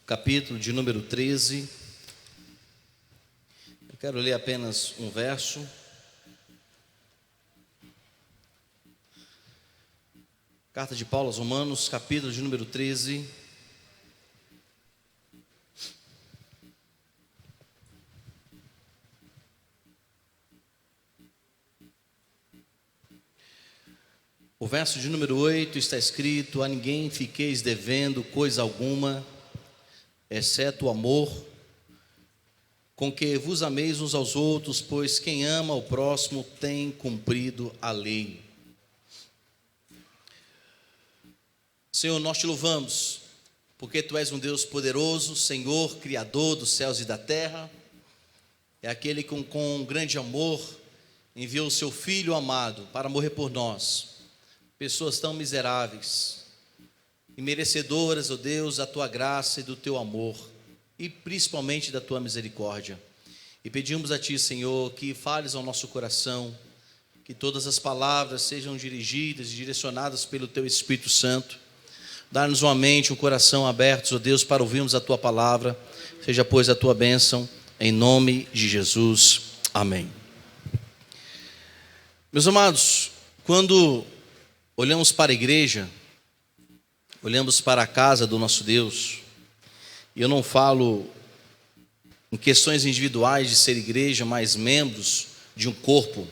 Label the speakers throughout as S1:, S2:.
S1: capítulo de número 13. Eu quero ler apenas um verso. Carta de Paulo aos Romanos, capítulo de número 13. O verso de número 8 está escrito: a ninguém fiqueis devendo coisa alguma, exceto o amor, com que vos ameis uns aos outros, pois quem ama o próximo tem cumprido a lei. Senhor, nós te louvamos, porque Tu és um Deus poderoso, Senhor, Criador dos céus e da terra. É aquele que com grande amor enviou o Seu Filho amado para morrer por nós, pessoas tão miseráveis e merecedoras, ó Deus, da Tua graça e do Teu amor, e principalmente da Tua misericórdia. E pedimos a Ti, Senhor, que fales ao nosso coração, que todas as palavras sejam dirigidas e direcionadas pelo Teu Espírito Santo. Dá-nos uma mente, um coração abertos, ó Deus, para ouvirmos a Tua palavra. Seja, pois, a Tua bênção, em nome de Jesus. Amém. Meus amados, quando olhamos para a igreja, olhamos para a casa do nosso Deus, e eu não falo em questões individuais de ser igreja, mas membros de um corpo.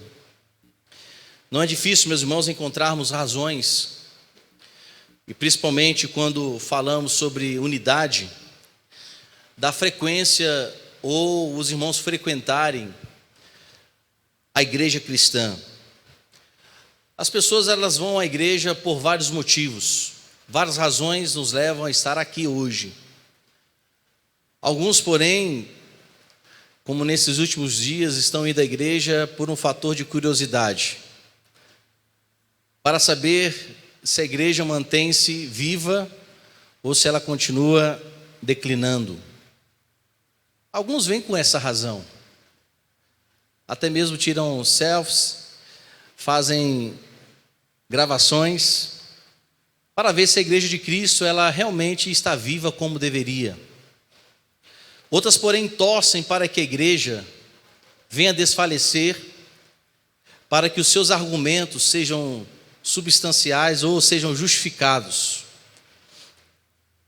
S1: Não é difícil, meus irmãos, encontrarmos razões, e principalmente quando falamos sobre unidade, da frequência ou os irmãos frequentarem a igreja cristã. As pessoas, elas vão à igreja por vários motivos, várias razões nos levam a estar aqui hoje. Alguns, porém, como nesses últimos dias, estão indo à igreja por um fator de curiosidade, para saber se a igreja mantém-se viva ou se ela continua declinando. Alguns vêm com essa razão, até mesmo tiram selfies, fazem gravações para ver se a igreja de Cristo ela realmente está viva como deveria. Outras, porém, torcem para que a igreja venha desfalecer, para que os seus argumentos sejam substanciais ou sejam justificados.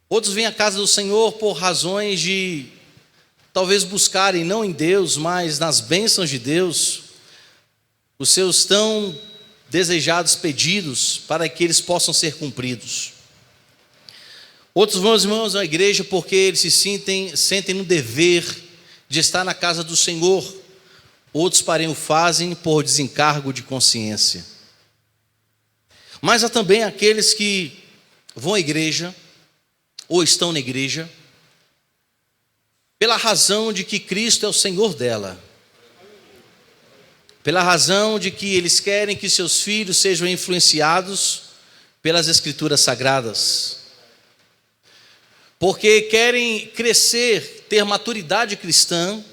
S1: Outros vêm à casa do Senhor por razões de talvez buscarem não em Deus, mas nas bênçãos de Deus, os seus tão desejados pedidos para que eles possam ser cumpridos. Outros vão, irmãos, à igreja porque eles se sentem no dever de estar na casa do Senhor. Outros, porém, o fazem por desencargo de consciência. Mas há também aqueles que vão à igreja ou estão na igreja pela razão de que Cristo é o Senhor dela, pela razão de que eles querem que seus filhos sejam influenciados pelas Escrituras Sagradas, porque querem crescer, ter maturidade cristã,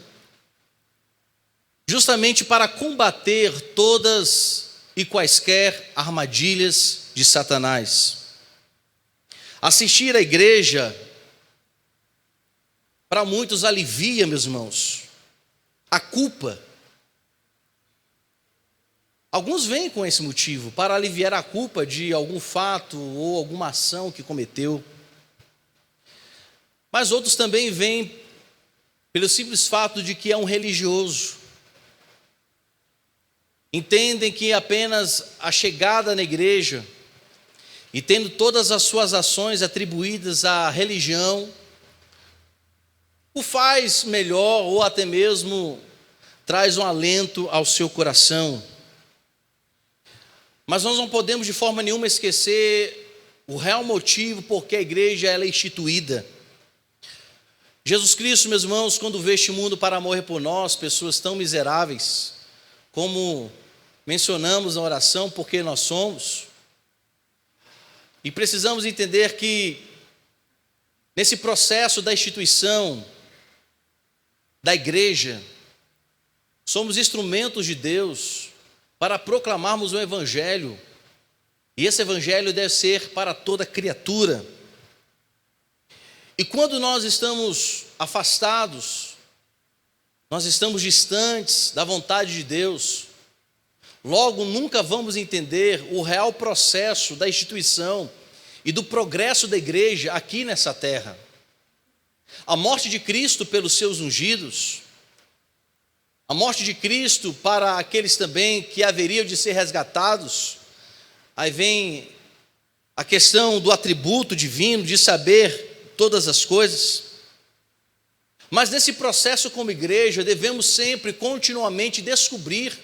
S1: justamente para combater todas e quaisquer armadilhas de Satanás. Assistir à igreja, para muitos alivia, meus irmãos, a culpa. Alguns vêm com esse motivo, para aliviar a culpa de algum fato ou alguma ação que cometeu. Mas outros também vêm pelo simples fato de que é um religioso. Entendem que apenas a chegada na igreja e tendo todas as suas ações atribuídas à religião, o faz melhor ou até mesmo traz um alento ao seu coração. Mas nós não podemos de forma nenhuma esquecer o real motivo por que a igreja ela é instituída. Jesus Cristo, meus irmãos, quando veio este mundo para morrer por nós, pessoas tão miseráveis, como mencionamos na oração, porque nós somos, e precisamos entender que nesse processo da instituição da igreja, somos instrumentos de Deus para proclamarmos o evangelho, e esse evangelho deve ser para toda criatura. E E quando nós estamos afastados, nós estamos distantes da vontade de Deus, logo nunca vamos entender o real processo da instituição e do progresso da igreja aqui nessa terra. A morte de Cristo pelos seus ungidos, a morte de Cristo para aqueles também que haveriam de ser resgatados. Aí vem a questão do atributo divino, de saber todas as coisas. Mas nesse processo como igreja, devemos sempre, continuamente descobrir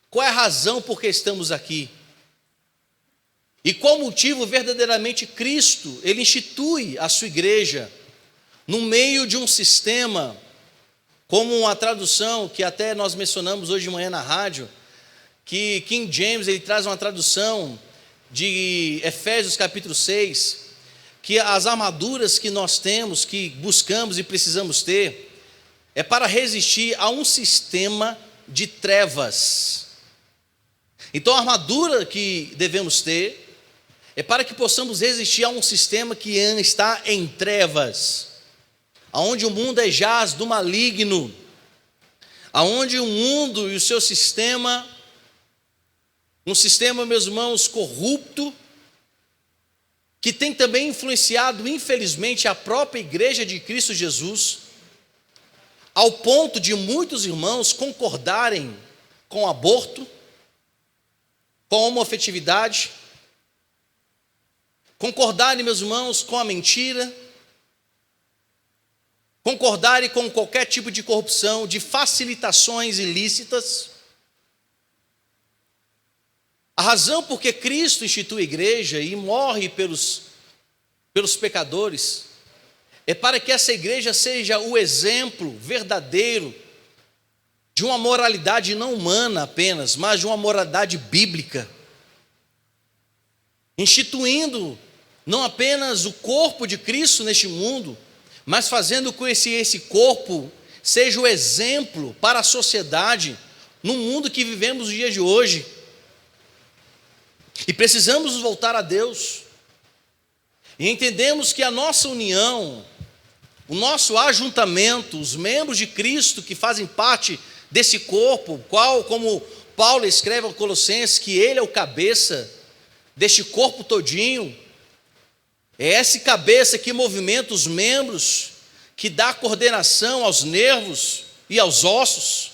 S1: qual é a razão por que estamos aqui. E qual motivo verdadeiramente Cristo, Ele institui a sua igreja no meio de um sistema, como uma tradução que até nós mencionamos hoje de manhã na rádio, que King James ele traz uma tradução de Efésios capítulo 6, que as armaduras que nós temos, que buscamos e precisamos ter, é para resistir a um sistema de trevas. Então a armadura que devemos ter é para que possamos resistir a um sistema que está em trevas, aonde o mundo é jaz do maligno, aonde o mundo e o seu sistema, um sistema, meus irmãos, corrupto, que tem também influenciado, infelizmente, a própria igreja de Cristo Jesus, ao ponto de muitos irmãos concordarem com o aborto, com a homoafetividade, concordarem, meus irmãos, com a mentira, concordarem com qualquer tipo de corrupção, de facilitações ilícitas. A razão por que Cristo institui a igreja e morre pelos pecadores é para que essa igreja seja o exemplo verdadeiro de uma moralidade não humana apenas, mas de uma moralidade bíblica, instituindo não apenas o corpo de Cristo neste mundo, mas fazendo com que esse corpo seja o exemplo para a sociedade no mundo que vivemos nos dias de hoje. E precisamos voltar a Deus, e entendemos que a nossa união, o nosso ajuntamento, os membros de Cristo que fazem parte desse corpo, qual, como Paulo escreve aos Colossenses, que Ele é o cabeça deste corpo todinho, é essa cabeça que movimenta os membros, que dá coordenação aos nervos e aos ossos,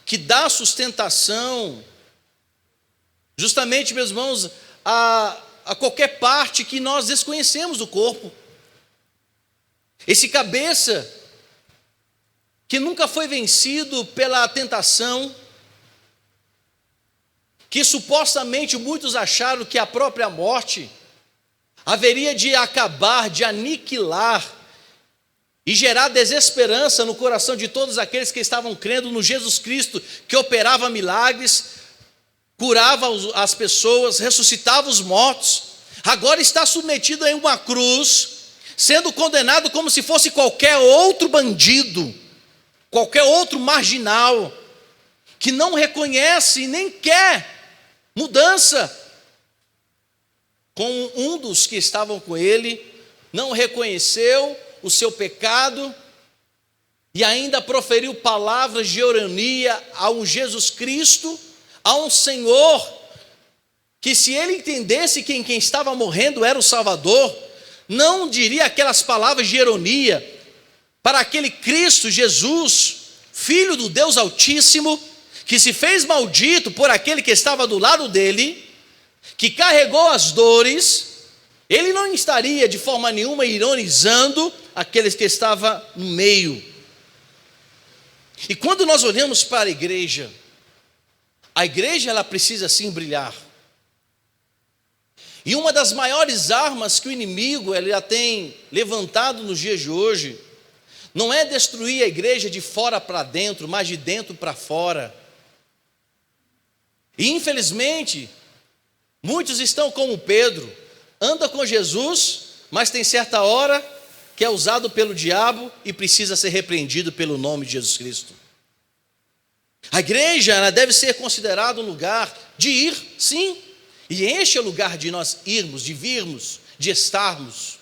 S1: que dá sustentação, justamente, meus irmãos, a qualquer parte que nós desconhecemos do corpo. Esse cabeça que nunca foi vencido pela tentação, que supostamente muitos acharam que a própria morte haveria de acabar, de aniquilar e gerar desesperança no coração de todos aqueles que estavam crendo no Jesus Cristo, que operava milagres, curava as pessoas, ressuscitava os mortos. Agora está submetido a uma cruz, sendo condenado como se fosse qualquer outro bandido, qualquer outro marginal, que não reconhece e nem quer mudança. Com um dos que estavam com ele, não reconheceu o seu pecado e ainda proferiu palavras de ironia a um Jesus Cristo, a um Senhor, que se ele entendesse que quem estava morrendo era o Salvador, não diria aquelas palavras de ironia para aquele Cristo Jesus, Filho do Deus Altíssimo, que se fez maldito por aquele que estava do lado dele, que carregou as dores. Ele não estaria de forma nenhuma ironizando aqueles que estavam no meio. E quando nós olhamos para a igreja ela precisa sim brilhar. E uma das maiores armas que o inimigo ele já tem levantado nos dias de hoje, não é destruir a igreja de fora para dentro, mas de dentro para fora. E infelizmente, muitos estão como Pedro, anda com Jesus, mas tem certa hora que é usado pelo diabo e precisa ser repreendido pelo nome de Jesus Cristo. A igreja ela deve ser considerada um lugar de ir, sim, e este é o lugar de nós irmos, de virmos, de estarmos.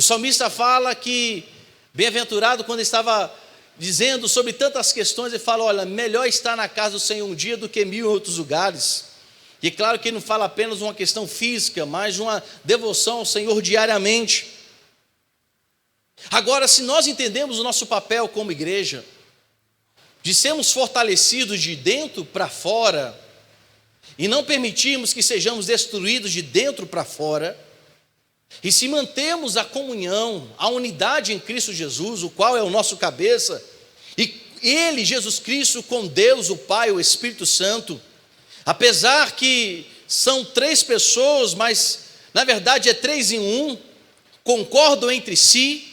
S1: O salmista fala que, bem-aventurado, quando estava dizendo sobre tantas questões, ele fala: olha, melhor estar na casa do Senhor um dia do que 1000 em outros lugares. E claro que ele não fala apenas uma questão física, mas uma devoção ao Senhor diariamente. Agora, se nós entendemos o nosso papel como igreja, de sermos fortalecidos de dentro para fora, e não permitirmos que sejamos destruídos de dentro para fora, e se mantemos a comunhão, a unidade em Cristo Jesus, o qual é o nosso cabeça, e Ele, Jesus Cristo, com Deus, o Pai, o Espírito Santo, apesar que são 3 pessoas, mas na verdade é 3 em 1, concordam entre si,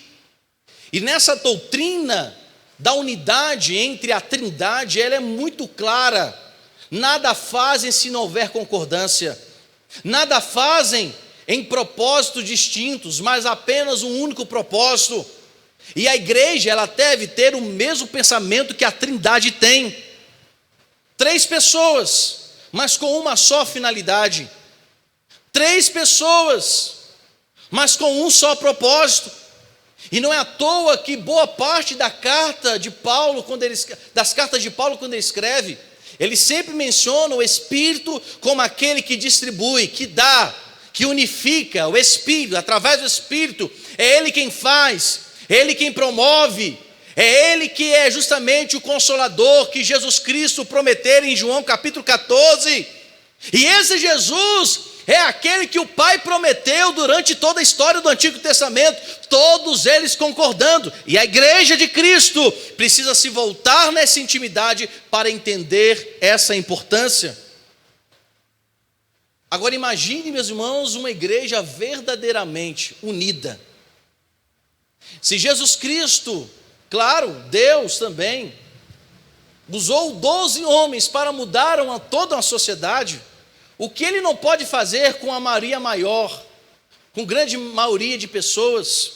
S1: e nessa doutrina da unidade entre a Trindade, ela é muito clara. Nada fazem se não houver concordância, nada fazem em propósitos distintos, mas apenas um único propósito. E a igreja, ela deve ter o mesmo pensamento que a Trindade tem. 3 pessoas, mas com uma só finalidade. 3 pessoas, mas com um só propósito. E não é à toa que boa parte das cartas de Paulo, quando ele escreve, ele sempre menciona o Espírito como aquele que distribui, que dá, que unifica. O Espírito, através do Espírito, é Ele quem faz, é Ele quem promove, é Ele que é justamente o Consolador que Jesus Cristo prometeu em João capítulo 14. E esse Jesus é aquele que o Pai prometeu durante toda a história do Antigo Testamento, todos eles concordando. E a igreja de Cristo precisa se voltar nessa intimidade para entender essa importância. Agora imagine, meus irmãos, uma igreja verdadeiramente unida. Se Jesus Cristo, claro, Deus também, usou 12 homens para mudar toda uma sociedade, o que Ele não pode fazer com a maioria maior, com grande maioria de pessoas?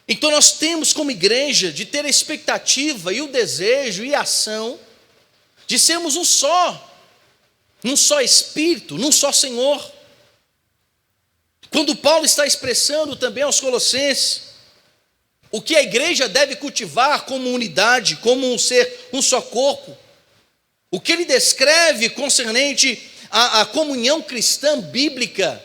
S1: Então nós temos como igreja de ter a expectativa e o desejo e a ação de sermos um só, num só Espírito, num só Senhor. Quando Paulo está expressando também aos Colossenses o que a igreja deve cultivar como unidade, como um só corpo, o que ele descreve concernente à comunhão cristã bíblica,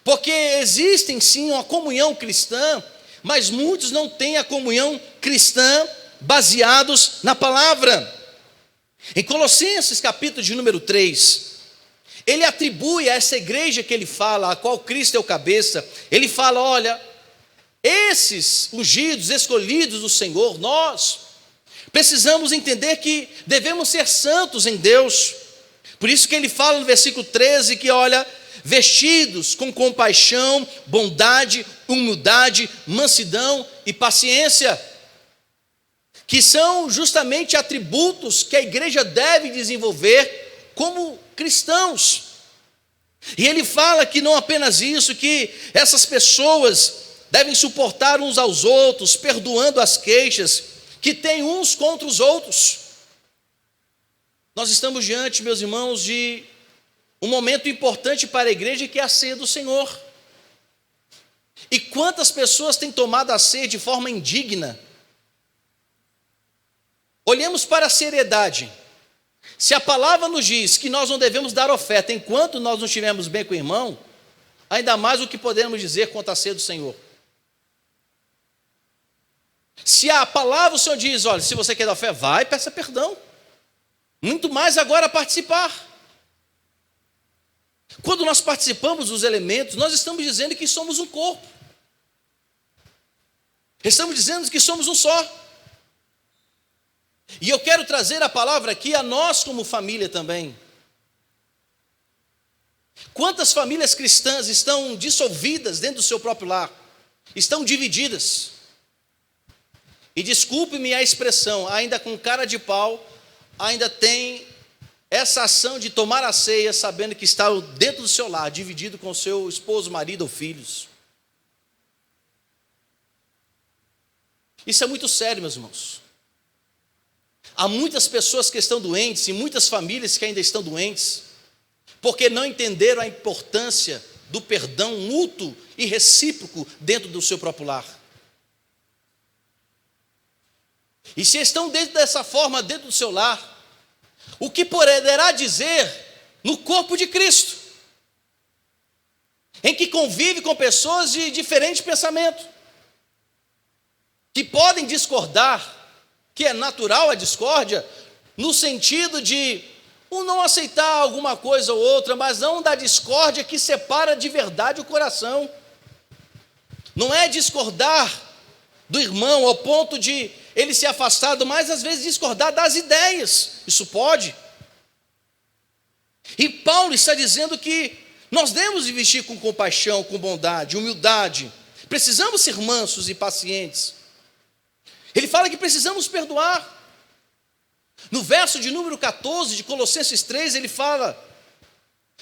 S1: porque existe sim uma comunhão cristã, mas muitos não têm a comunhão cristã baseados na palavra. Em Colossenses capítulo de número 3, ele atribui a essa igreja que ele fala, a qual Cristo é o cabeça, ele fala: olha, esses ungidos, escolhidos do Senhor, nós precisamos entender que devemos ser santos em Deus. Por isso que ele fala no versículo 13 que, olha, vestidos com compaixão, bondade, humildade, mansidão e paciência, que são justamente atributos que a igreja deve desenvolver como cristãos. E ele fala que não apenas isso, que essas pessoas devem suportar uns aos outros, perdoando as queixas que tem uns contra os outros. Nós estamos diante, meus irmãos, de um momento importante para a igreja, que é a ceia do Senhor. E quantas pessoas têm tomado a ceia de forma indigna? Olhemos para a seriedade. Se a palavra nos diz que nós não devemos dar oferta enquanto nós não estivermos bem com o irmão, ainda mais o que podemos dizer quanto à ceia do Senhor. Se a palavra, o Senhor diz: olha, se você quer dar oferta, vai, peça perdão. Muito mais agora participar. Quando nós participamos dos elementos, nós estamos dizendo que somos um corpo. Estamos dizendo que somos um só. E eu quero trazer a palavra aqui a nós como família também. Quantas famílias cristãs estão dissolvidas dentro do seu próprio lar? Estão divididas. E desculpe-me a expressão, ainda com cara de pau, ainda tem essa ação de tomar a ceia sabendo que está dentro do seu lar, dividido com seu esposo, marido ou filhos. Isso é muito sério, meus irmãos. Há muitas pessoas que estão doentes e muitas famílias que ainda estão doentes, porque não entenderam a importância do perdão mútuo e recíproco dentro do seu próprio lar. E se estão dessa forma dentro do seu lar, o que poderá dizer no corpo de Cristo, em que convive com pessoas de diferente pensamento, que podem discordar, que é natural a discórdia, no sentido de não aceitar alguma coisa ou outra, mas não da discórdia que separa de verdade o coração. Não é discordar do irmão ao ponto de ele ser afastado, mas às vezes discordar das ideias. Isso pode. E Paulo está dizendo que nós devemos investir com compaixão, com bondade, humildade. Precisamos ser mansos e pacientes. Ele fala que precisamos perdoar. No verso de número 14 de Colossenses 3, ele fala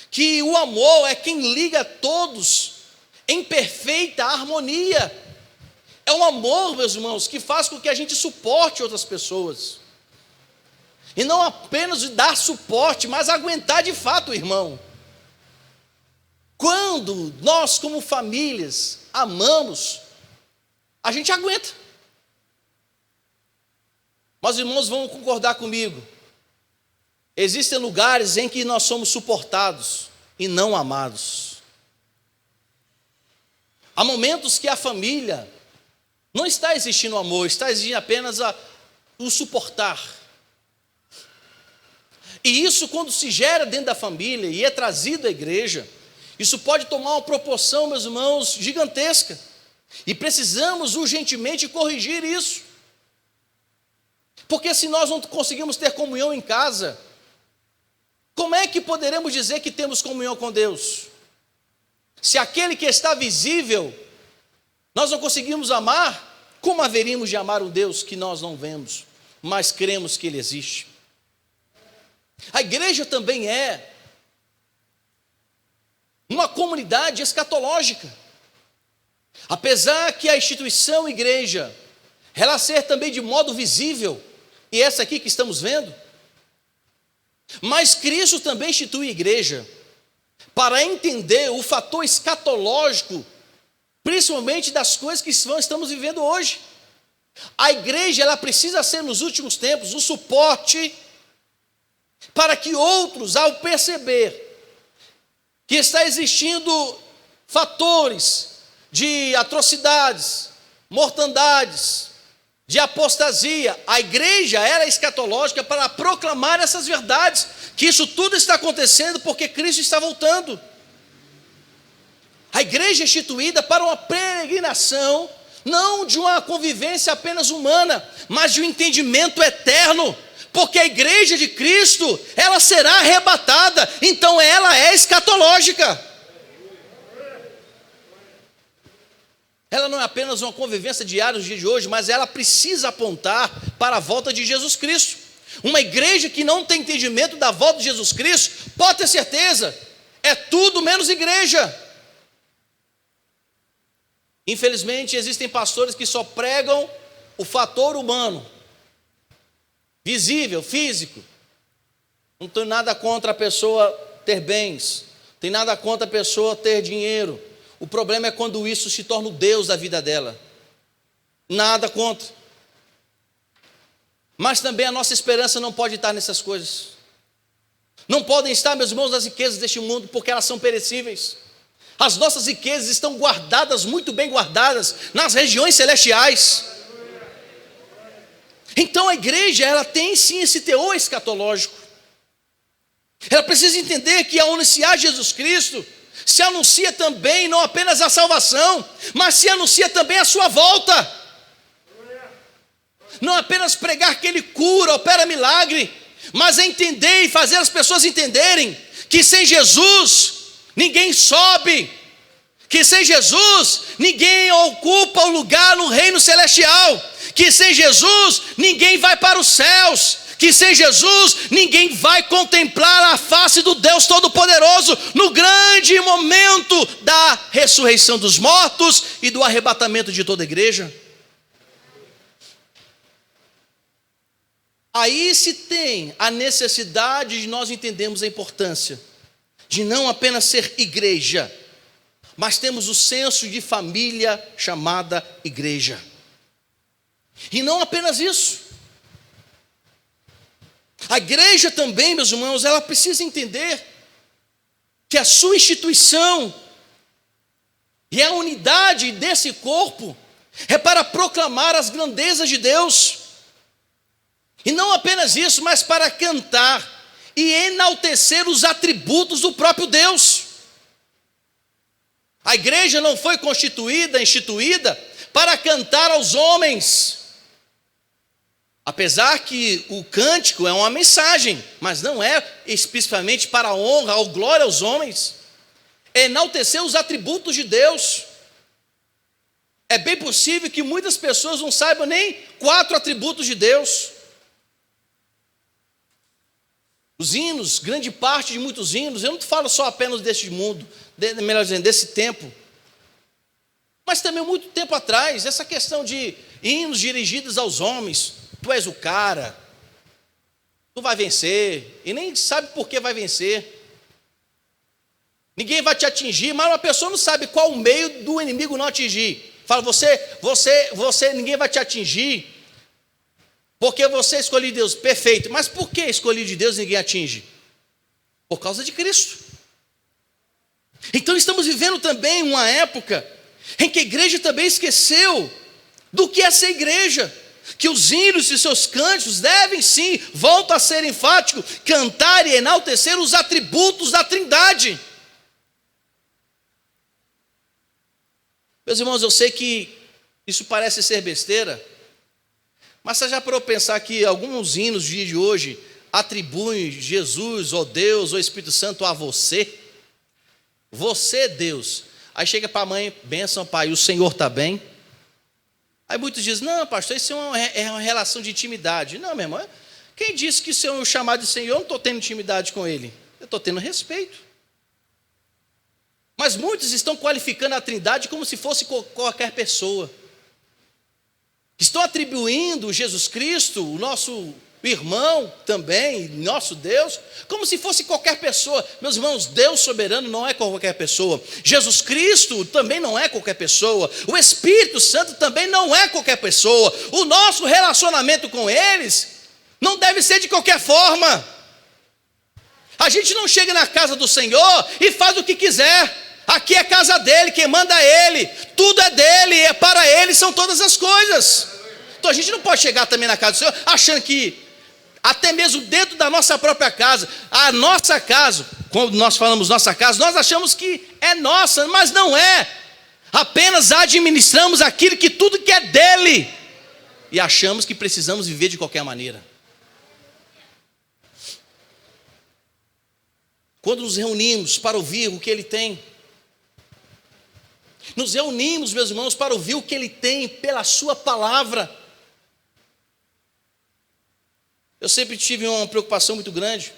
S1: que o amor é quem liga todos em perfeita harmonia. É um amor, meus irmãos, que faz com que a gente suporte outras pessoas. E não apenas dar suporte, mas aguentar de fato o irmão. Quando nós, como famílias, amamos, a gente aguenta. Mas, irmãos, vão concordar comigo. Existem lugares em que nós somos suportados e não amados. Há momentos que a família não está existindo amor, está existindo apenas o suportar. E isso, quando se gera dentro da família e é trazido à igreja, isso pode tomar uma proporção, meus irmãos, gigantesca. E precisamos urgentemente corrigir isso. Porque se nós não conseguimos ter comunhão em casa, como é que poderemos dizer que temos comunhão com Deus? Se aquele que está visível, nós não conseguimos amar, como haveríamos de amar um Deus que nós não vemos, mas cremos que Ele existe? A igreja também é uma comunidade escatológica. Apesar que a instituição igreja, ela ser também de modo visível, e essa aqui que estamos vendo, mas Cristo também institui a igreja para entender o fator escatológico, principalmente das coisas que estamos vivendo hoje. A igreja, ela precisa ser nos últimos tempos o suporte para que outros, ao perceber que está existindo fatores de atrocidades, mortandades, de apostasia, a igreja era escatológica para proclamar essas verdades, que isso tudo está acontecendo porque Cristo está voltando. A igreja é instituída para uma peregrinação, não de uma convivência apenas humana, mas de um entendimento eterno, porque a igreja de Cristo, ela será arrebatada, então ela é escatológica. Ela não é apenas uma convivência diária nos dias de hoje, mas ela precisa apontar para a volta de Jesus Cristo. Uma igreja que não tem entendimento da volta de Jesus Cristo, pode ter certeza, é tudo menos igreja. Infelizmente, existem pastores que só pregam o fator humano, visível, físico. Não tenho nada contra a pessoa ter bens, não tenho nada contra a pessoa ter dinheiro. O problema é quando isso se torna o Deus da vida dela. Nada contra. Mas também a nossa esperança não pode estar nessas coisas. Não podem estar, meus irmãos, nas riquezas deste mundo, porque elas são perecíveis. As nossas riquezas estão guardadas, muito bem guardadas, nas regiões celestiais. Então a igreja, ela tem sim esse teor escatológico. Ela precisa entender que ao anunciar Jesus Cristo, se anuncia também não apenas a salvação, mas se anuncia também a sua volta. Não apenas pregar que Ele cura, opera milagre, mas é entender e fazer as pessoas entenderem que sem Jesus ninguém sobe, que sem Jesus ninguém ocupa o lugar no reino celestial, que sem Jesus ninguém vai para os céus, que sem Jesus ninguém vai contemplar a face do Deus Todo-Poderoso no grande momento da ressurreição dos mortos e do arrebatamento de toda a igreja. Aí se tem a necessidade de nós entendermos a importância de não apenas ser igreja, mas temos o senso de família chamada igreja. E não apenas isso. A igreja também, meus irmãos, ela precisa entender que a sua instituição e a unidade desse corpo é para proclamar as grandezas de Deus. E não apenas isso, mas para cantar e enaltecer os atributos do próprio Deus. A igreja não foi instituída para cantar aos homens. Apesar que o cântico é uma mensagem, mas não é especificamente para a honra ou glória aos homens. É enaltecer os atributos de Deus. É bem possível que muitas pessoas não saibam nem 4 atributos de Deus. Os hinos, grande parte de muitos hinos, eu não falo só apenas deste mundo, melhor dizendo, desse tempo, mas também muito tempo atrás, essa questão de hinos dirigidos aos homens. Tu és o cara, tu vai vencer, e nem sabe por que vai vencer. Ninguém vai te atingir, mas uma pessoa não sabe qual o meio do inimigo não atingir. Fala, você, ninguém vai te atingir, porque você escolheu de Deus. Perfeito, mas por que escolhido de Deus ninguém atinge? Por causa de Cristo. Então estamos vivendo também uma época em que a igreja também esqueceu do que é ser igreja. Que os hinos e seus cânticos devem sim, volto a ser enfático, cantar e enaltecer os atributos da Trindade. Meus irmãos, eu sei que isso parece ser besteira, mas você já parou para pensar que alguns hinos do dia de hoje atribuem Jesus, ou Deus, ou Espírito Santo a você? Você, Deus. Aí chega para a mãe, bênção, pai, o Senhor está bem? Aí muitos dizem, não, pastor, isso é uma relação de intimidade. Não, meu irmão, quem disse que se eu chamar de Senhor, eu não estou tendo intimidade com Ele? Eu estou tendo respeito. Mas muitos estão qualificando a Trindade como se fosse qualquer pessoa. Estão atribuindo Jesus Cristo, o nosso irmão também, nosso Deus, como se fosse qualquer pessoa. Meus irmãos, Deus soberano não é qualquer pessoa. Jesus Cristo também não é qualquer pessoa. O Espírito Santo também não é qualquer pessoa. O nosso relacionamento com eles não deve ser de qualquer forma. A gente não chega na casa do Senhor e faz o que quiser. Aqui é casa dele, quem manda é ele. Tudo é dele, é para ele, são todas as coisas. Então a gente não pode chegar também na casa do Senhor achando que até mesmo dentro da nossa própria casa, a nossa casa, quando nós falamos nossa casa, nós achamos que é nossa, mas não é. Apenas administramos aquilo que tudo que é dele e achamos que precisamos viver de qualquer maneira. Quando nos reunimos para ouvir o que ele tem, nos reunimos, meus irmãos, para ouvir o que ele tem pela sua palavra. Eu sempre tive uma preocupação muito grande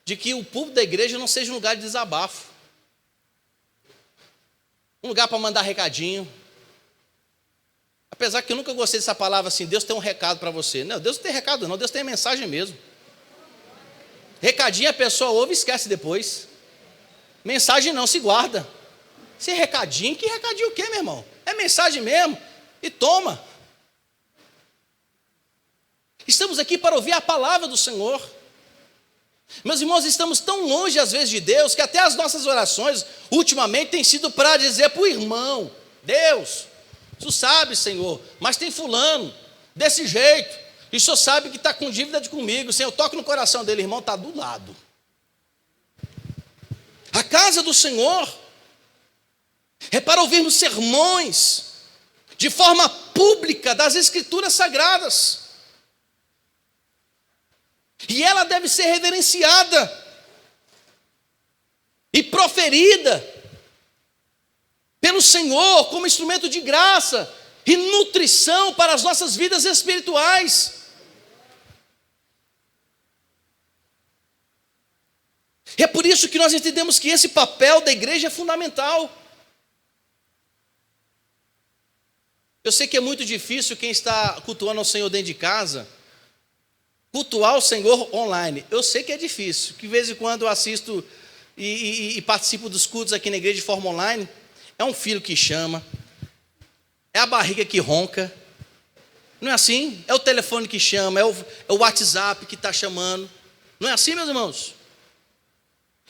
S1: de que o púlpito da igreja não seja um lugar de desabafo, um lugar para mandar recadinho. Apesar que eu nunca gostei dessa palavra assim, Deus tem um recado para você. Não, Deus não tem recado não, Deus tem mensagem mesmo. Recadinho a pessoa ouve e esquece depois. Mensagem não, se guarda. Se é recadinho, que recadinho o quê, meu irmão? É mensagem mesmo, e toma. Estamos aqui para ouvir a palavra do Senhor. Meus irmãos, estamos tão longe às vezes de Deus, que até as nossas orações, ultimamente, têm sido para dizer para o irmão, Deus, tu sabe, Senhor, mas tem fulano, desse jeito, e o Senhor sabe que está com dívida comigo, Senhor, eu toco no coração dele, irmão, está do lado. A casa do Senhor é para ouvirmos sermões de forma pública das Escrituras Sagradas. E ela deve ser reverenciada e proferida pelo Senhor como instrumento de graça e nutrição para as nossas vidas espirituais. É por isso que nós entendemos que esse papel da igreja é fundamental. Eu sei que é muito difícil quem está cultuando ao Senhor dentro de casa cultuar o Senhor online. Eu sei que é difícil, que de vez em quando eu assisto e participo dos cultos aqui na igreja de forma online, é um filho que chama, é a barriga que ronca, não é assim? É o telefone que chama, é o WhatsApp que está chamando, não é assim, meus irmãos?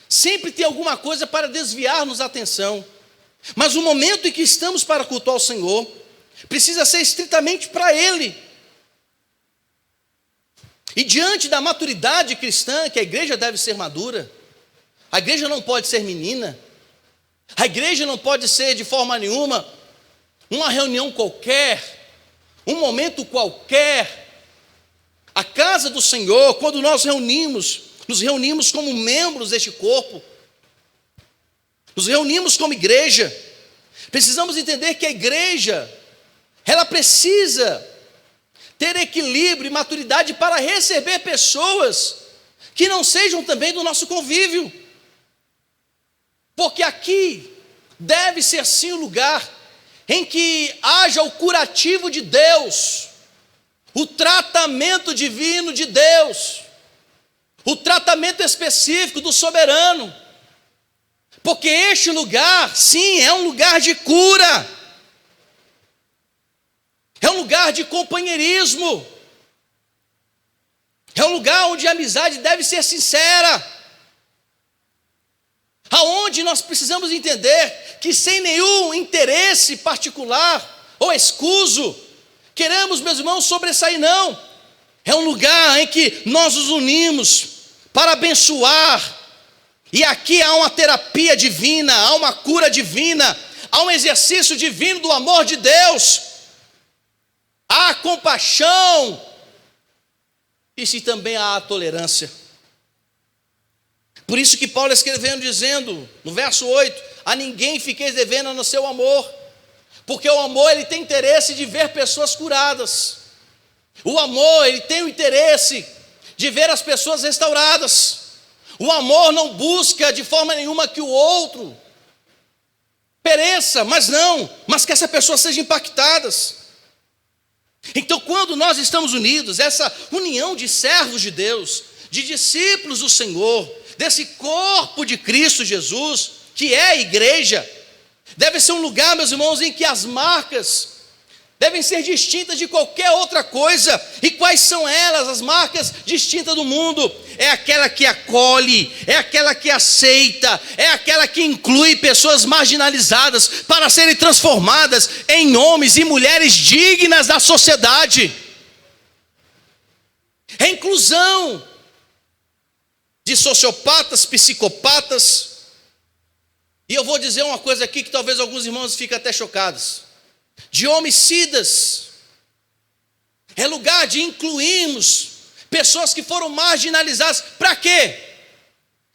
S1: Sempre tem alguma coisa para desviar-nos a atenção, mas o momento em que estamos para cultuar o Senhor, precisa ser estritamente para Ele. E diante da maturidade cristã, que a igreja deve ser madura, a igreja não pode ser menina, a igreja não pode ser de forma nenhuma uma reunião qualquer, um momento qualquer. A casa do Senhor, quando nós nos reunimos como membros deste corpo, nos reunimos como igreja, precisamos entender que a igreja, ela precisa ter equilíbrio e maturidade para receber pessoas que não sejam também do nosso convívio, porque aqui deve ser sim o lugar em que haja o curativo de Deus, o tratamento divino de Deus, o tratamento específico do soberano, porque este lugar, sim, é um lugar de cura, é um lugar de companheirismo, é um lugar onde a amizade deve ser sincera, aonde nós precisamos entender que sem nenhum interesse particular ou escuso, queremos, meus irmãos, sobressair, não. É um lugar em que nós nos unimos para abençoar, e aqui há uma terapia divina, há uma cura divina, há um exercício divino do amor de Deus, há compaixão, e se também há tolerância. Por isso que Paulo escrevendo, dizendo, no verso 8, a ninguém fiqueis devendo no seu amor, porque o amor, ele tem interesse de ver pessoas curadas, o amor, ele tem o interesse de ver as pessoas restauradas, o amor não busca de forma nenhuma que o outro pereça, mas que essa pessoa seja impactadas. Então, quando nós estamos unidos, essa união de servos de Deus, de discípulos do Senhor, desse corpo de Cristo Jesus, que é a igreja, deve ser um lugar, meus irmãos, em que as marcas devem ser distintas de qualquer outra coisa. E quais são elas, as marcas distintas do mundo? É aquela que acolhe, é aquela que aceita, é aquela que inclui pessoas marginalizadas para serem transformadas em homens e mulheres dignas da sociedade. É inclusão de sociopatas, psicopatas. E eu vou dizer uma coisa aqui que talvez alguns irmãos fiquem até chocados: de homicidas. É lugar de incluirmos pessoas que foram marginalizadas. Para quê?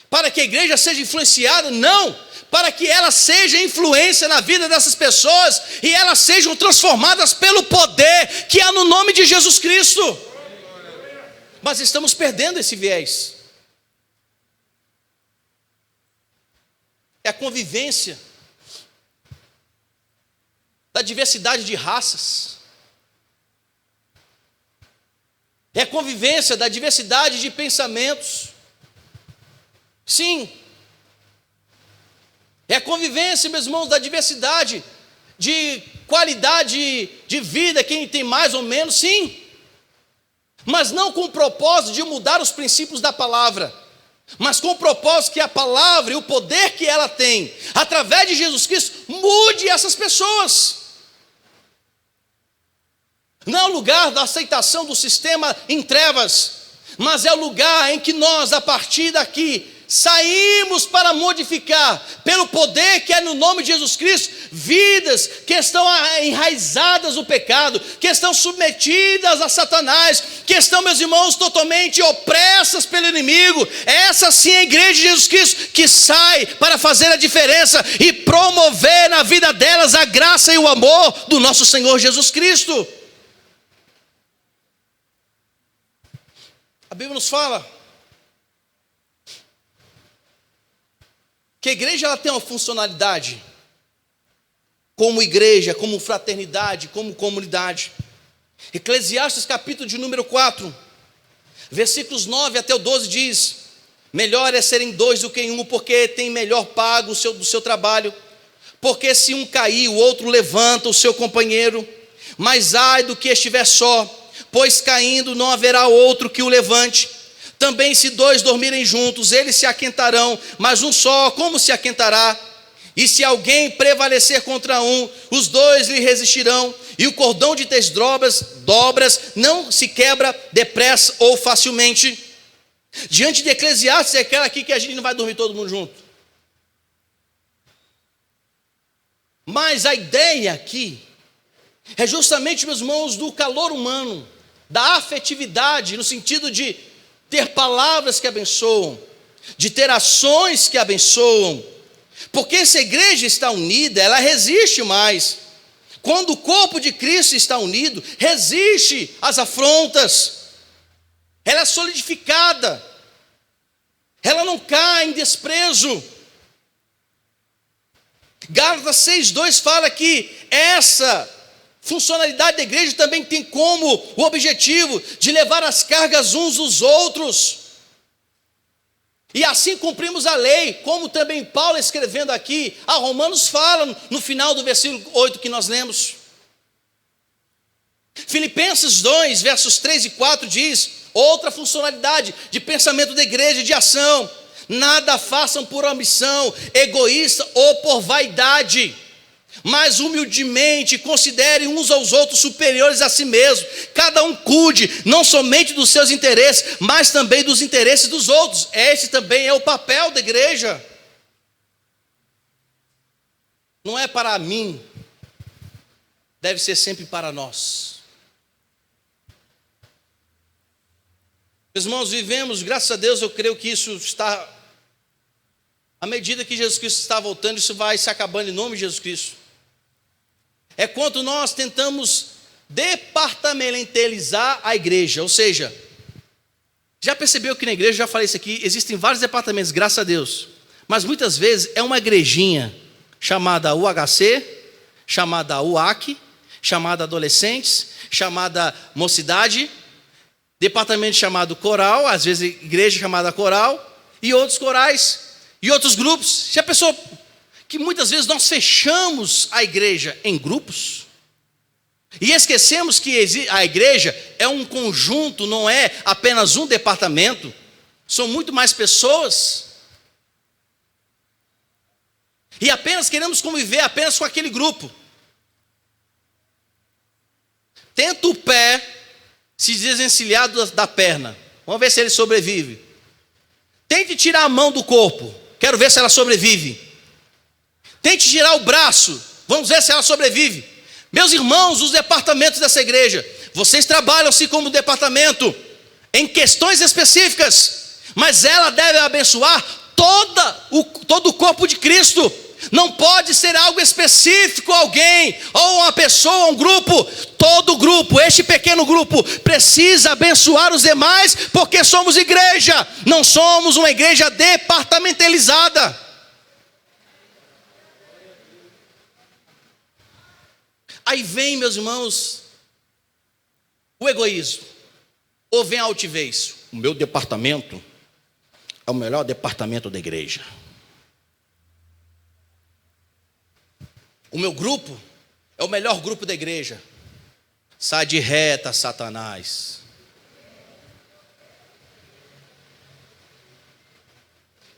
S1: Para que a igreja seja influenciada? Não, para que ela seja influência na vida dessas pessoas e elas sejam transformadas pelo poder que há no nome de Jesus Cristo. Mas estamos perdendo esse viés. É a convivência da diversidade de raças, é a convivência da diversidade de pensamentos, sim, é a convivência, meus irmãos, da diversidade de qualidade de vida, quem tem mais ou menos, sim, mas não com o propósito de mudar os princípios da palavra, mas com o propósito que a palavra e o poder que ela tem, através de Jesus Cristo, mude essas pessoas. Não é o lugar da aceitação do sistema em trevas, mas é o lugar em que nós, a partir daqui, saímos para modificar, pelo poder que é no nome de Jesus Cristo, vidas que estão enraizadas no pecado, que estão submetidas a Satanás, que estão, meus irmãos, totalmente opressas pelo inimigo. Essa sim é a igreja de Jesus Cristo, que sai para fazer a diferença e promover na vida delas a graça e o amor do nosso Senhor Jesus Cristo. A Bíblia nos fala que a igreja ela tem uma funcionalidade como igreja, como fraternidade, como comunidade. Eclesiastes capítulo de número 4, versículos 9 até o 12 diz: Melhor é serem dois do que em um, porque tem melhor pago do seu trabalho. Porque se um cair, o outro levanta o seu companheiro. Mas ai do que estiver só, pois caindo não haverá outro que o levante. Também se dois dormirem juntos, eles se aquentarão, mas um só, como se aquentará? E se alguém prevalecer contra um, os dois lhe resistirão, e o cordão de 10 dobras não se quebra depressa ou facilmente. Diante de Eclesiastes é aquela aqui que a gente não vai dormir todo mundo junto. Mas a ideia aqui é justamente, meus irmãos, do calor humano, da afetividade, no sentido de ter palavras que abençoam, de ter ações que abençoam. Porque se a igreja está unida, ela resiste mais. Quando o corpo de Cristo está unido, resiste às afrontas. Ela é solidificada. Ela não cai em desprezo. Gálatas 6:2 fala que essa funcionalidade da igreja também tem como o objetivo de levar as cargas uns dos outros. E assim cumprimos a lei, como também Paulo escrevendo aqui a Romanos fala no final do versículo 8 que nós lemos. Filipenses 2, versos 3 e 4 diz, outra funcionalidade de pensamento da igreja, de ação: nada façam por ambição egoísta ou por vaidade, mas humildemente considerem uns aos outros superiores a si mesmos. Cada um cuide não somente dos seus interesses, mas também dos interesses dos outros. Esse também é o papel da igreja. Não é para mim, deve ser sempre para nós. Meus irmãos, vivemos, graças a Deus, eu creio que isso está, à medida que Jesus Cristo está voltando, isso vai se acabando em nome de Jesus Cristo. É quando nós tentamos departamentalizar a igreja, ou seja, já percebeu que na igreja, já falei isso aqui, existem vários departamentos, graças a Deus, mas muitas vezes é uma igrejinha chamada UHC, chamada UAC, chamada adolescentes, chamada mocidade, departamento chamado coral, às vezes igreja chamada coral, e outros corais, e outros grupos. Já pensou que muitas vezes nós fechamos a igreja em grupos e esquecemos que a igreja é um conjunto, não é apenas um departamento, são muito mais pessoas, e apenas queremos conviver apenas com aquele grupo. Tenta o pé se desencilhar da perna, vamos ver se ele sobrevive. Tente tirar a mão do corpo, quero ver se ela sobrevive. Tente tirar o braço, vamos ver se ela sobrevive. Meus irmãos, os departamentos dessa igreja, vocês trabalham assim como departamento, em questões específicas, mas ela deve abençoar todo o corpo de Cristo. Não pode ser algo específico, alguém, ou uma pessoa, um grupo. Todo grupo, este pequeno grupo, precisa abençoar os demais, porque somos igreja, não somos uma igreja departamentalizada. Aí vem, meus irmãos, o egoísmo, ou vem a altivez. O meu departamento é o melhor departamento da igreja. O meu grupo é o melhor grupo da igreja. Sai de reta, Satanás.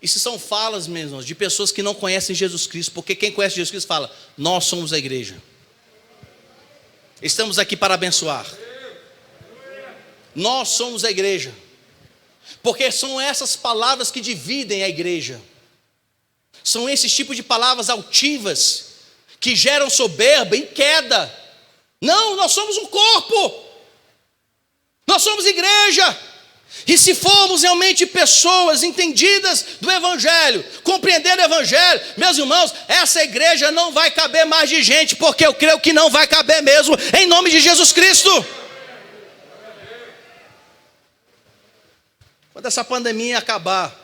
S1: Isso são falas, meus irmãos, de pessoas que não conhecem Jesus Cristo, porque quem conhece Jesus Cristo fala, nós somos a igreja. Estamos aqui para abençoar. Nós somos a igreja. Porque são essas palavras que dividem a igreja. São esses tipos de palavras altivas que geram soberba e queda. Não, nós somos um corpo. Nós somos igreja. E se formos realmente pessoas entendidas do Evangelho, compreender o Evangelho, meus irmãos, essa igreja não vai caber mais de gente, porque eu creio que não vai caber mesmo, em nome de Jesus Cristo. Quando essa pandemia acabar,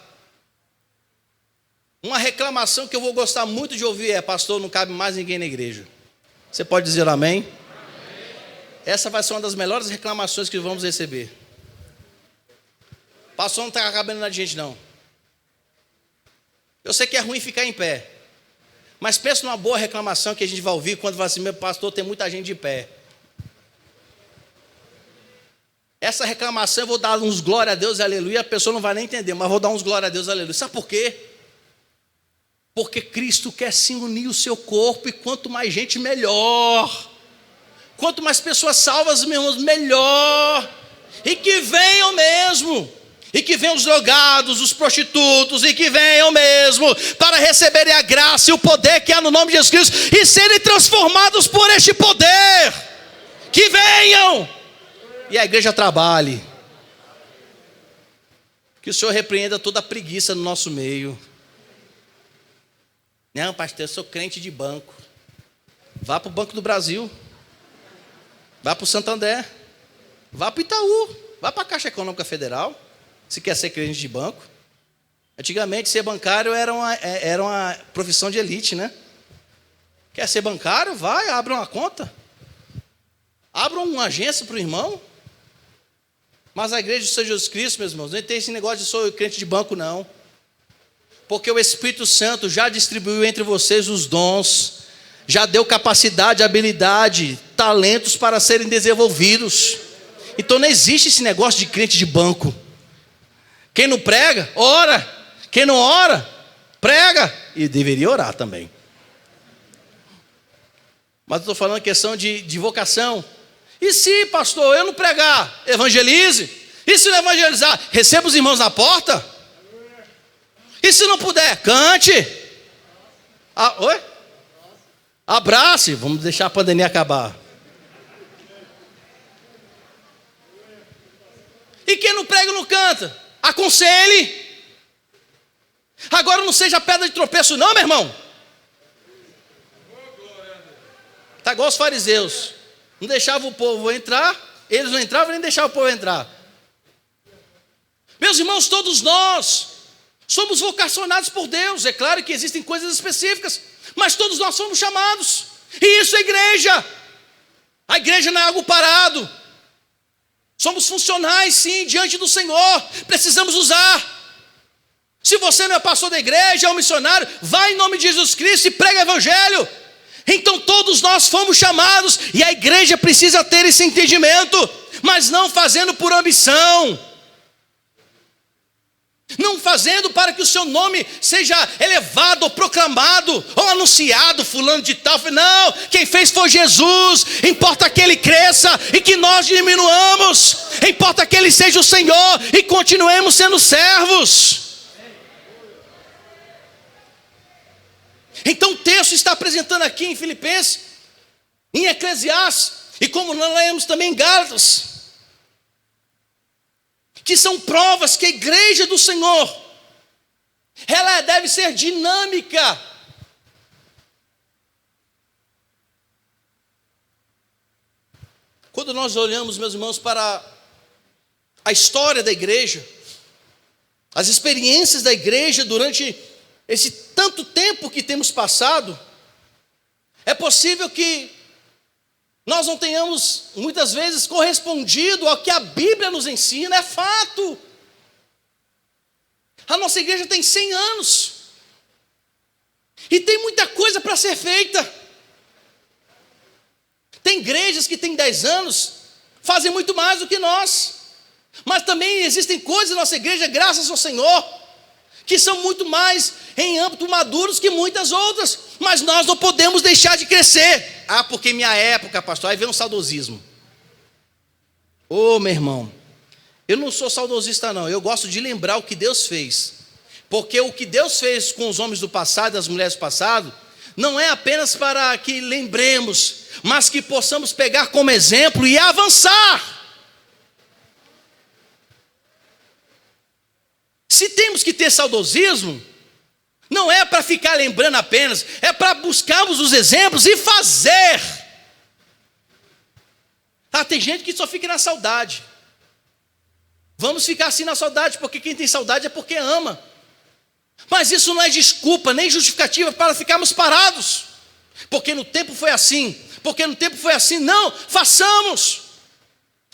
S1: uma reclamação que eu vou gostar muito de ouvir é: pastor, não cabe mais ninguém na igreja. Você pode dizer amém? Amém. Essa vai ser uma das melhores reclamações que vamos receber. Pastor, não está cabendo na gente não. Eu sei que é ruim ficar em pé, mas pensa numa boa reclamação que a gente vai ouvir quando fala assim: meu pastor, tem muita gente de pé. Essa reclamação eu vou dar uns glória a Deus e aleluia, a pessoa não vai nem entender, mas vou dar uns glória a Deus e aleluia. Sabe por quê? Porque Cristo quer sim unir o seu corpo, e quanto mais gente, melhor. Quanto mais pessoas salvas, meus irmãos, melhor. E que venham mesmo. E que venham os drogados, os prostitutos, e que venham mesmo para receberem a graça e o poder que há no nome de Jesus Cristo e serem transformados por este poder. Que venham. E a igreja trabalhe. Que o Senhor repreenda toda a preguiça no nosso meio. Não, pastor, eu sou crente de banco. Vá para o Banco do Brasil. Vá para o Santander. Vá para o Itaú. Vá para a Caixa Econômica Federal. Se quer ser crente de banco. Antigamente ser bancário era uma profissão de elite, né? Quer ser bancário? Vai, abre uma conta. Abra uma agência para o irmão. Mas a igreja do Senhor Jesus Cristo, meus irmãos, não tem esse negócio de sou crente de banco, não. Porque o Espírito Santo já distribuiu entre vocês os dons, já deu capacidade, habilidade, talentos para serem desenvolvidos. Então não existe esse negócio de crente de banco. Quem não prega, ora. Quem não ora, prega. E deveria orar também. Mas eu estou falando questão de vocação. E se, pastor, eu não pregar, evangelize. E se não evangelizar, receba os irmãos na porta. E se não puder, cante. Oi? Abrace. Vamos deixar a pandemia acabar. E quem não prega não canta, aconselhe. Agora não seja pedra de tropeço não, meu irmão. Está igual os fariseus. Não deixavam o povo entrar, eles não entravam nem deixavam o povo entrar. Meus irmãos, todos nós somos vocacionados por Deus. É claro que existem coisas específicas, mas todos nós somos chamados. E isso é igreja. A igreja não é algo parado. Somos funcionais sim, diante do Senhor. Precisamos usar. Se você não é pastor da igreja, é um missionário, vai em nome de Jesus Cristo e prega o evangelho. Então todos nós fomos chamados, e a igreja precisa ter esse entendimento, mas não fazendo por ambição, não fazendo para que o seu nome seja elevado, ou proclamado, ou anunciado, fulano de tal. Não, quem fez foi Jesus. Importa que ele cresça e que nós diminuamos. Importa que ele seja o Senhor e continuemos sendo servos. Então o texto está apresentando aqui em Filipenses, em Eclesiastes, e como nós lemos também em Gálatas, que são provas que a igreja do Senhor, ela deve ser dinâmica. Quando nós olhamos, meus irmãos, para a história da igreja, as experiências da igreja durante esse tanto tempo que temos passado, é possível que nós não tenhamos muitas vezes correspondido ao que a Bíblia nos ensina. É fato. A nossa igreja tem 100 anos e tem muita coisa para ser feita. Tem igrejas que têm 10 anos, fazem muito mais do que nós, mas também existem coisas na nossa igreja, graças ao Senhor, que são muito mais em âmbito maduros que muitas outras, mas nós não podemos deixar de crescer. Porque minha época, pastor, aí vem um saudosismo. Meu irmão, eu não sou saudosista não, eu gosto de lembrar o que Deus fez, porque o que Deus fez com os homens do passado e as mulheres do passado, não é apenas para que lembremos, mas que possamos pegar como exemplo e avançar. Se temos que ter saudosismo, não é para ficar lembrando apenas, é para buscarmos os exemplos e fazer. Tem gente que só fica na saudade. Vamos ficar assim na saudade, porque quem tem saudade é porque ama. Mas isso não é desculpa, nem justificativa para ficarmos parados. Porque no tempo foi assim, não, façamos.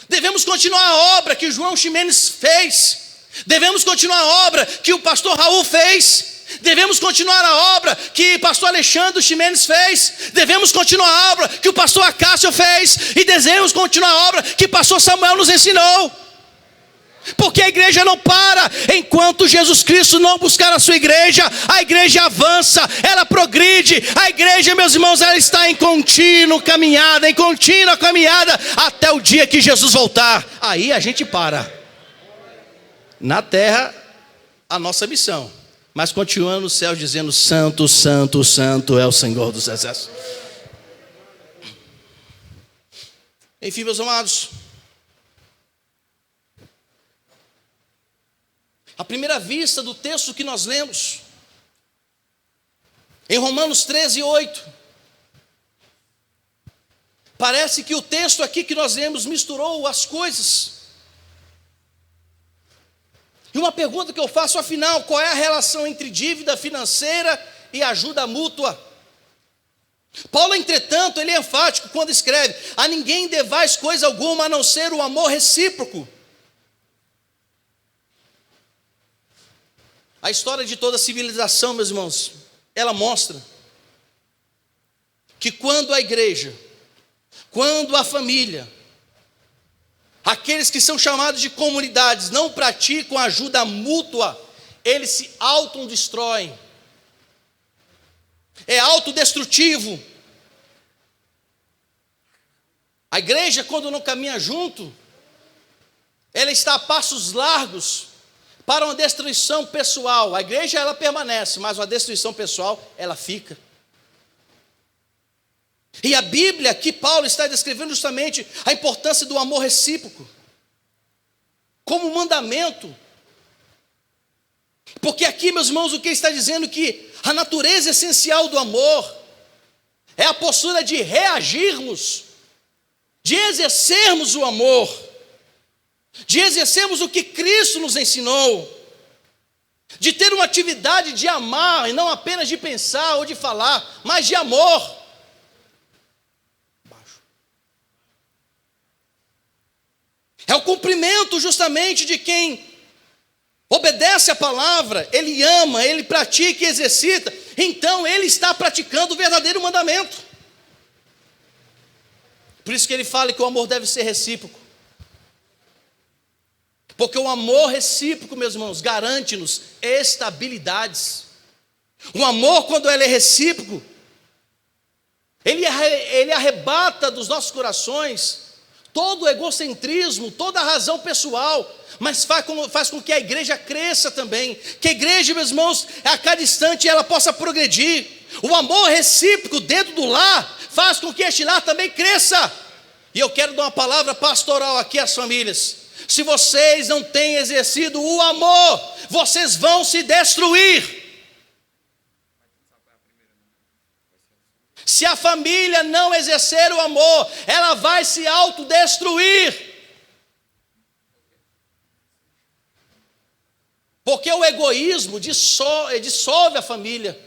S1: Devemos continuar a obra que João Ximenes fez. Devemos continuar a obra que o pastor Raul fez. Devemos continuar a obra que o pastor Alexandre Ximenes fez. Devemos continuar a obra que o pastor Acácio fez. E devemos continuar a obra que o pastor Samuel nos ensinou. Porque a igreja não para. Enquanto Jesus Cristo não buscar a sua igreja, a igreja avança, ela progride. A igreja, meus irmãos, ela está em contínua caminhada, até o dia que Jesus voltar. Aí a gente para. Na terra, a nossa missão, mas continuando no céu dizendo: santo, santo, santo é o Senhor dos exércitos. Enfim, meus amados, à primeira vista do texto que nós lemos, em Romanos 13:8, parece que o texto aqui que nós lemos misturou as coisas. E uma pergunta que eu faço, afinal, qual é a relação entre dívida financeira e ajuda mútua? Paulo, entretanto, ele é enfático quando escreve: a ninguém devais coisa alguma a não ser o amor recíproco. A história de toda a civilização, meus irmãos, ela mostra que quando a igreja, quando a família, aqueles que são chamados de comunidades, não praticam ajuda mútua, eles se autodestroem. É autodestrutivo. A igreja, quando não caminha junto, ela está a passos largos para uma destruição pessoal. A igreja, ela permanece, mas uma destruição pessoal, ela fica. E a Bíblia, que Paulo está descrevendo justamente a importância do amor recíproco, como mandamento. Porque aqui, meus irmãos, o que está dizendo que a natureza essencial do amor é a postura de reagirmos, de exercermos o amor, de exercermos o que Cristo nos ensinou, de ter uma atividade de amar, e não apenas de pensar ou de falar, mas de amor. É o cumprimento justamente de quem obedece a palavra, ele ama, ele pratica e exercita, então ele está praticando o verdadeiro mandamento. Por isso que ele fala que o amor deve ser recíproco. Porque o amor recíproco, meus irmãos, garante-nos estabilidades. O amor, quando ele é recíproco, ele arrebata dos nossos corações todo o egocentrismo, toda a razão pessoal, mas faz com que a igreja cresça também, que a igreja, meus irmãos, a cada instante ela possa progredir. O amor recíproco dentro do lar faz com que este lar também cresça. E eu quero dar uma palavra pastoral aqui às famílias: se vocês não têm exercido o amor, vocês vão se destruir. Se a família não exercer o amor, ela vai se autodestruir. Porque o egoísmo dissolve a família.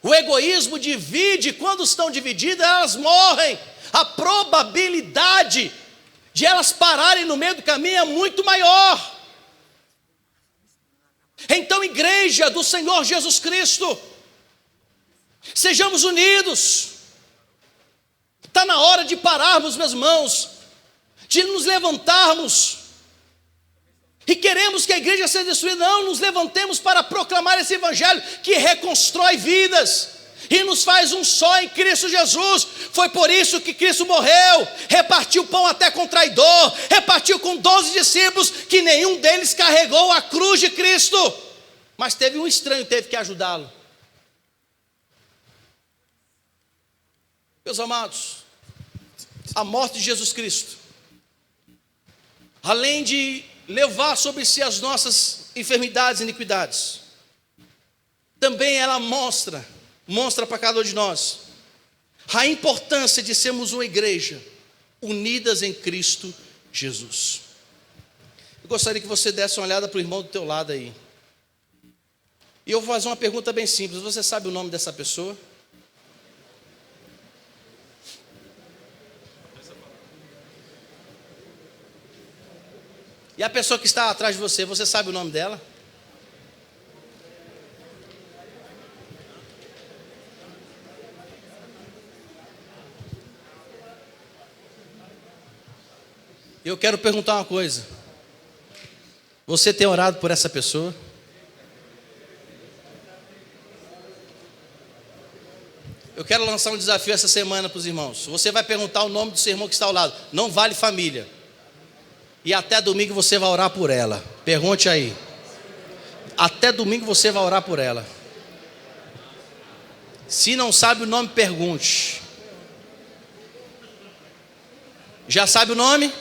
S1: O egoísmo divide, quando estão divididas, elas morrem. A probabilidade de elas pararem no meio do caminho é muito maior. Então, igreja do Senhor Jesus Cristo, sejamos unidos. Está na hora de pararmos, meus irmãos, de nos levantarmos. E queremos que a igreja seja destruída. Não, nos levantemos para proclamar esse evangelho que reconstrói vidas e nos faz um só em Cristo Jesus. Foi por isso que Cristo morreu, repartiu pão até com traidor, repartiu com 12 discípulos, que nenhum deles carregou a cruz de Cristo, mas teve um estranho, teve que ajudá-lo. Meus amados, a morte de Jesus Cristo, além de levar sobre si as nossas enfermidades e iniquidades, também ela mostra para cada um de nós a importância de sermos uma igreja unidas em Cristo Jesus. Eu gostaria que você desse uma olhada para o irmão do teu lado aí. E eu vou fazer uma pergunta bem simples: você sabe o nome dessa pessoa? E a pessoa que está atrás de você, você sabe o nome dela? Eu quero perguntar uma coisa. Você tem orado por essa pessoa? Eu quero lançar um desafio essa semana para os irmãos. Você vai perguntar o nome do seu irmão que está ao lado. Não vale família. E até domingo você vai orar por ela. Pergunte aí. Até domingo você vai orar por ela. Se não sabe o nome, pergunte. Já sabe o nome?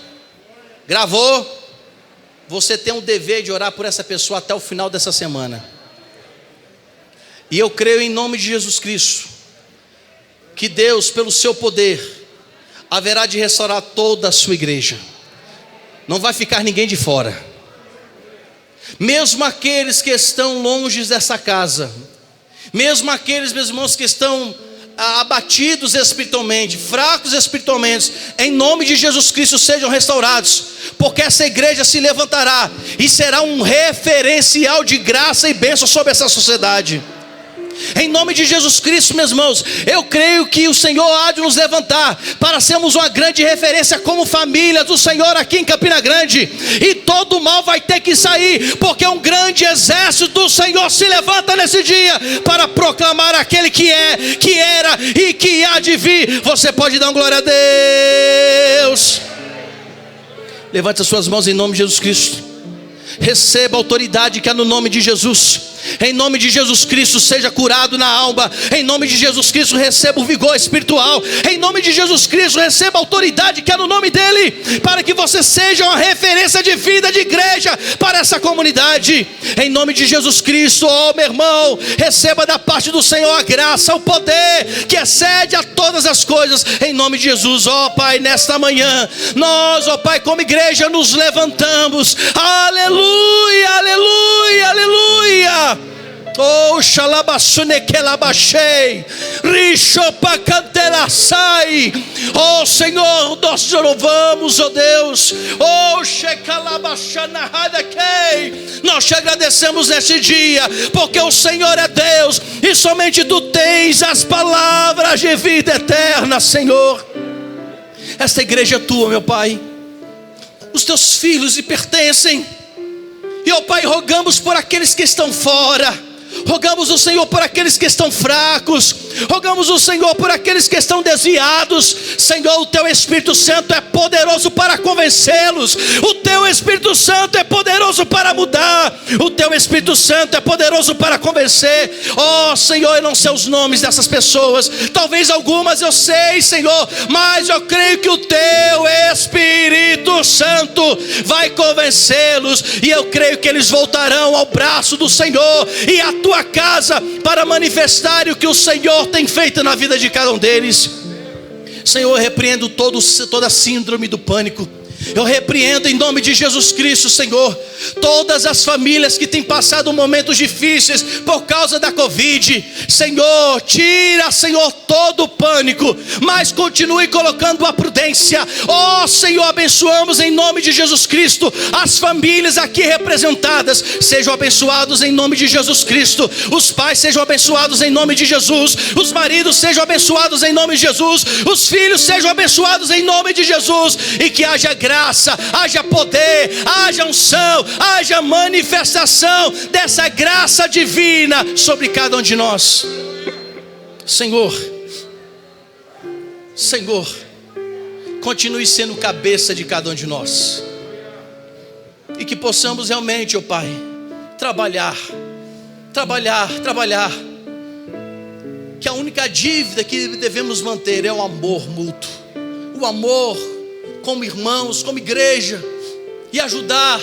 S1: Gravou? Você tem um dever de orar por essa pessoa até o final dessa semana. E eu creio em nome de Jesus Cristo, que Deus, pelo seu poder, haverá de restaurar toda a sua igreja. Não vai ficar ninguém de fora. Mesmo aqueles que estão longe dessa casa, mesmo aqueles, meus irmãos, que estão abatidos espiritualmente, fracos espiritualmente, em nome de Jesus Cristo sejam restaurados, porque essa igreja se levantará e será um referencial de graça e bênção sobre essa sociedade. Em nome de Jesus Cristo, meus irmãos, eu creio que o Senhor há de nos levantar para sermos uma grande referência como família do Senhor aqui em Campina Grande. E todo mal vai ter que sair, porque um grande exército do Senhor se levanta nesse dia para proclamar aquele que é, que era e que há de vir. Você pode dar uma glória a Deus. Levante as suas mãos em nome de Jesus Cristo. Receba a autoridade que há no nome de Jesus. Em nome de Jesus Cristo, seja curado na alma. Em nome de Jesus Cristo, receba o vigor espiritual. Em nome de Jesus Cristo, receba a autoridade que há no nome dEle, para que você seja uma referência de vida, de igreja para essa comunidade. Em nome de Jesus Cristo, ó meu irmão, receba da parte do Senhor a graça, o poder que excede a todas as coisas. Em nome de Jesus, ó Pai, nesta manhã nós, ó Pai, como igreja nos levantamos. Aleluia, aleluia, aleluia. Oh, xalabaçunequelabachei, rixopacantelaçai. Oh Senhor, nós te louvamos, oh Deus. Oh, xecalabaxanahadaquei. Nós te agradecemos neste dia, porque o Senhor é Deus e somente Tu tens as palavras de vida eterna, Senhor. Esta igreja é Tua, meu Pai. Os Teus filhos lhe pertencem. E, ó Pai, rogamos por aqueles que estão fora. Rogamos o Senhor por aqueles que estão fracos. Rogamos o Senhor por aqueles que estão desviados. Senhor, o Teu Espírito Santo é poderoso para convencê-los. O Teu Espírito Santo é poderoso para mudar. O Teu Espírito Santo é poderoso para convencer. Oh Senhor, eu não sei os nomes dessas pessoas. Talvez algumas eu sei, Senhor, mas eu creio que o Teu Espírito Santo vai convencê-los. E eu creio que eles voltarão ao braço do Senhor e à Tua casa para manifestar o que o Senhor tem feito na vida de cada um deles. Senhor, eu repreendo toda a síndrome do pânico. Eu repreendo em nome de Jesus Cristo, Senhor, todas as famílias que têm passado momentos difíceis por causa da Covid. Senhor, tira, Senhor, todo o pânico, mas continue colocando a prudência. Oh Senhor, abençoamos em nome de Jesus Cristo as famílias aqui representadas. Sejam abençoados em nome de Jesus Cristo. Os pais sejam abençoados em nome de Jesus. Os maridos sejam abençoados em nome de Jesus. Os filhos sejam abençoados em nome de Jesus. E que haja graça, haja poder, haja unção, haja manifestação dessa graça divina sobre cada um de nós. Senhor, continue sendo cabeça de cada um de nós. E que possamos realmente, ó Pai, trabalhar. Que a única dívida que devemos manter é o amor mútuo. O amor como irmãos, como igreja, e ajudar,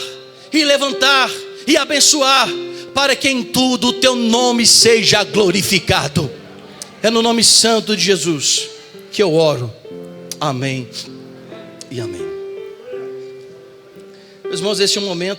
S1: e levantar, e abençoar, para que em tudo o Teu nome seja glorificado. É no nome santo de Jesus que eu oro. Amém e amém. Meus irmãos, este é um momento